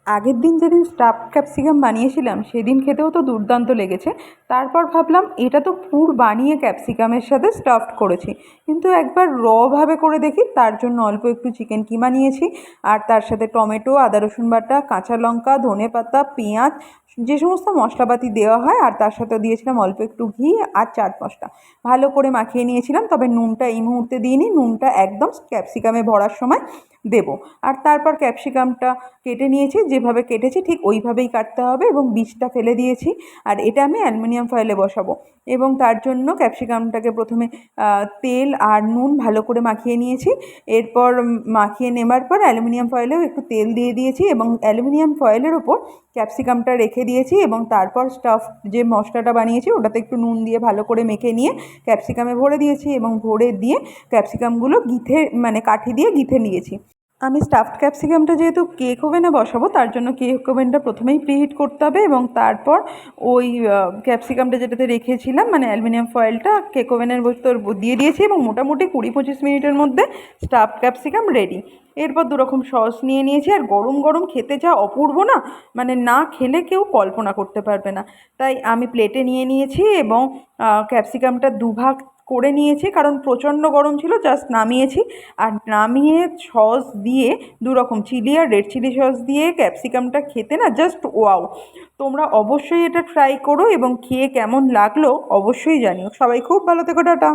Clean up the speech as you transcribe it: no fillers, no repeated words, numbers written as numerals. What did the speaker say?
আগের দিন যেদিন স্টাফড ক্যাপসিকাম বানিয়েছিলাম সেদিন খেতেও তো দুর্দান্ত লেগেছে। তারপর ভাবলাম এটা তো পুর বানিয়ে ক্যাপসিকামের সাথে স্টাফড করেছি, কিন্তু একবার রভাবে করে দেখি। তার জন্য অল্প একটু চিকেন কিমা নিয়েছি, আর তার সাথে টমেটো, আদা রসুন বাটা, কাঁচা লঙ্কা, ধনেপাতা, পেঁয়াজ, যে সমস্ত মশলাপাতি দেওয়া হয়, আর তার সাথে দিয়েছিলাম অল্প একটু ঘি আর চাট মশলা। ভালো করে মাখিয়ে নিয়েছিলাম, তবে নুনটা এই মুহূর্তে দিইনি, নুনটা একদম ক্যাপসিকামে ভরার সময় দেবো। আর তারপর ক্যাপসিকামটা কেটে নিয়েছি, যেভাবে কেটেছি ঠিক ওইভাবেই কাটতে হবে এবং বীজটা ফেলে দিয়েছি। আর এটা আমি অ্যালুমিনিয়াম ফয়েলে বসাবো, এবং তার জন্য ক্যাপসিকামটাকে প্রথমে তেল আর নুন ভালো করে মাখিয়ে নিয়েছি। এরপর মাখিয়ে নেবার পর অ্যালুমিনিয়াম ফয়েলেও একটু তেল দিয়ে দিয়েছি এবং অ্যালুমিনিয়াম ফয়েলের ওপর ক্যাপসিকামটা রেখে দিয়েছি, এবং তারপর স্টাফ যে মশলাটা বানিয়েছি ওটাতে একটু নুন দিয়ে ভালো করে মেখে নিয়ে ক্যাপসিকামে ভরে দিয়েছি, এবং ভরে দিয়ে ক্যাপসিকামগুলো গিঁথে মানে কাঠি দিয়ে গিঁথে নিয়েছি। আমি স্টাফড ক্যাপসিকামটা যেহেতু কেক ওভেনে বসাবো, তার জন্য কেক ওভেনটা প্রথমেই প্রিহিট করতে হবে, এবং তারপর ওই ক্যাপসিকামটা যেটাতে রেখেছিলাম মানে অ্যালুমিনিয়াম ফয়েলটা কেক ওভেনের ভেতর দিয়ে দিয়েছি, এবং মোটামুটি 20-25 মিনিটের মধ্যে স্টাফড ক্যাপসিকাম রেডি। এরপর দুরকম সস নিয়ে নিয়েছি, আর গরম গরম খেতে যা অপূর্ব না, মানে না খেলে কেউ কল্পনা করতে পারবে না। তাই আমি প্লেটে নিয়ে নিয়েছি এবং ক্যাপসিকামটা দুভাগ করে নিয়েছি, কারণ প্রচণ্ড গরম ছিল। জাস্ট নামিয়েছি, আর নামিয়ে সস দিয়ে দুরকম চিলি আর রেড চিলি সস দিয়ে ক্যাপসিকামটা খেতে না জাস্ট ওয়াও। তোমরা অবশ্যই এটা ট্রাই করো এবং খেয়ে কেমন লাগলো অবশ্যই জানিও। সবাই খুব ভালো থেকো, টাটা।